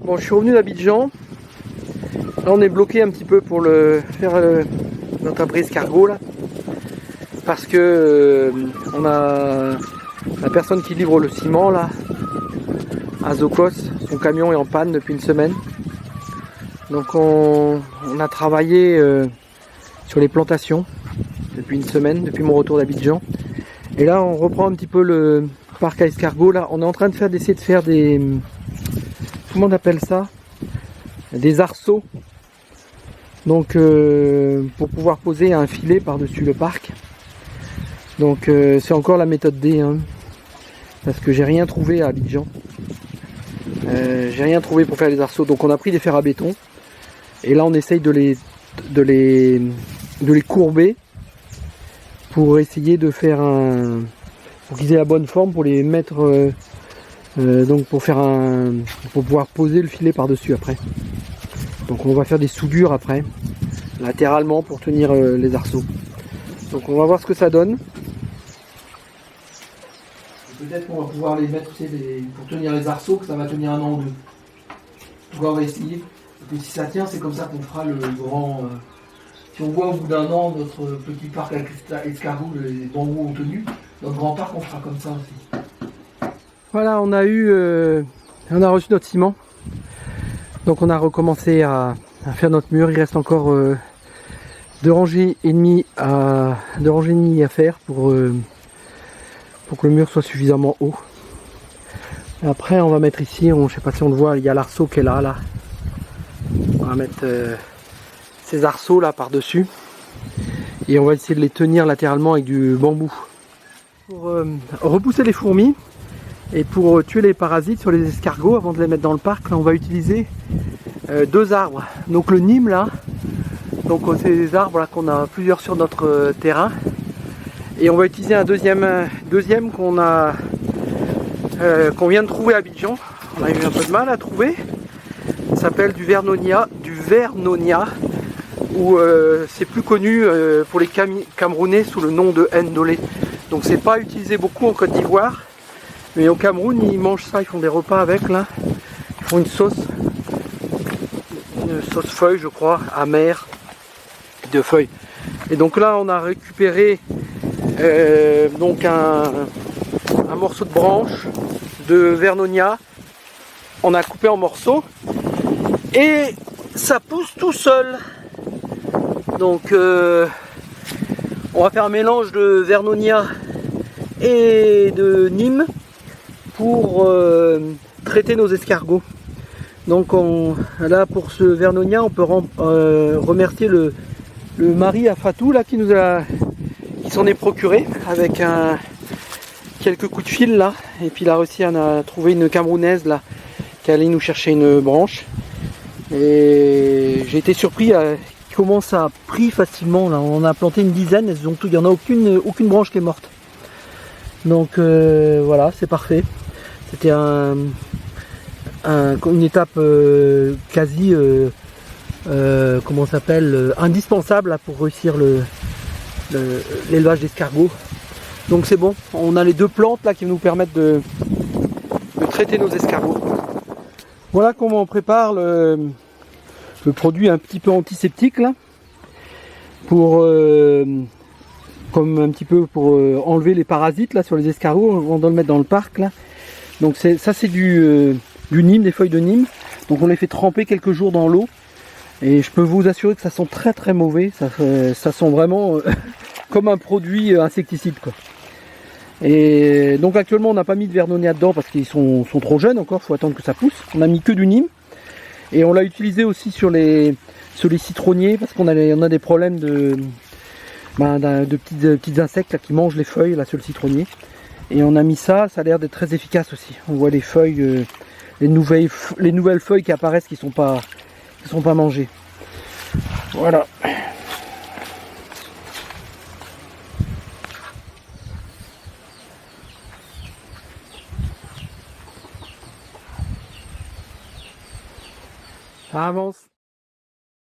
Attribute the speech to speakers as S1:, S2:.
S1: Bon, je suis revenu d'Abidjan. Là, on est bloqué un petit peu pour faire notre abri escargot là, parce que on a la personne qui livre le ciment là à Zokos, son camion est en panne depuis une semaine. Donc on a travaillé sur les plantations depuis une semaine, depuis mon retour d'Abidjan. Et là, on reprend un petit peu le parc à escargots. Là, on est en train d'essayer de faire des, comment on appelle ça, des arceaux. Donc pour pouvoir poser un filet par-dessus le parc. Donc c'est encore la méthode D, hein, parce que j'ai rien trouvé à Abidjan. J'ai rien trouvé pour faire les arceaux. Donc on a pris des fers à béton. Et là on essaye de les courber pour essayer de faire pour qu'ils aient la bonne forme, pour les mettre donc pour pouvoir poser le filet par-dessus après. Donc on va faire des soudures après, latéralement pour tenir les arceaux. Donc on va voir ce que ça donne. Peut-être qu'on va pouvoir les mettre pour tenir les arceaux, que ça va tenir un an ou deux. En tout cas on va essayer. Et puis si ça tient, c'est comme ça qu'on fera le grand... si on voit au bout d'un an notre petit parc à escargots, les bambous ont tenu, notre grand parc on fera comme ça aussi. Voilà, on a reçu notre ciment. Donc on a recommencé à faire notre mur. Il reste encore 2 rangées et demie à faire pour que le mur soit suffisamment haut. Et après on va mettre ici, je sais pas si on le voit, il y a l'arceau qui est là. On va mettre ces arceaux là par dessus et on va essayer de les tenir latéralement avec du bambou. Pour repousser les fourmis et pour tuer les parasites sur les escargots avant de les mettre dans le parc, là, on va utiliser 2 arbres. Donc le Nîmes là, donc c'est des arbres là qu'on a plusieurs sur notre terrain, et on va utiliser un deuxième qu'on vient de trouver à Abidjan. On a eu un peu de mal à trouver. Ça s'appelle du Vernonia, ou c'est plus connu pour les Camerounais sous le nom de Ndolé. Donc c'est pas utilisé beaucoup en Côte d'Ivoire, mais au Cameroun ils mangent ça, ils font des repas avec là, ils font une sauce feuille je crois, amère de feuilles. Et donc là on a récupéré donc un morceau de branche de Vernonia, on a coupé en morceaux et ça pousse tout seul. Donc on va faire un mélange de Vernonia et de Nîmes pour traiter nos escargots. Donc là pour ce Vernonia on peut remercier le mari à Fatou là qui s'en est procuré avec quelques coups de fil là, et puis il a réussi à trouver une Camerounaise là qui allait nous chercher une branche, et j'ai été surpris comment ça a pris facilement là. On a planté une dizaine, il n'y en a aucune branche qui est morte. Donc voilà, c'est parfait. C'était une étape quasi comment ça s'appelle, indispensable là, pour réussir l'élevage d'escargots. Donc c'est bon, on a les 2 plantes là qui nous permettent de traiter nos escargots. Voilà comment on prépare le produit un petit peu antiseptique là, pour comme un petit peu pour enlever les parasites là sur les escargots avant de le mettre dans le parc là. Donc ça c'est du Nîmes, des feuilles de Nîmes. Donc on les fait tremper quelques jours dans l'eau, et je peux vous assurer que ça sent très très mauvais. Ça sent vraiment comme un produit insecticide quoi. Et donc actuellement on n'a pas mis de Vernonia dedans parce qu'ils sont trop jeunes encore, il faut attendre que ça pousse. On a mis que du Nîmes, et on l'a utilisé aussi sur les citronniers parce qu'on a des problèmes de petits insectes là, qui mangent les feuilles là sur le citronnier. Et on a mis ça a l'air d'être très efficace aussi. On voit les feuilles, les nouvelles feuilles qui apparaissent qui sont pas mangées. Voilà. Ça avance.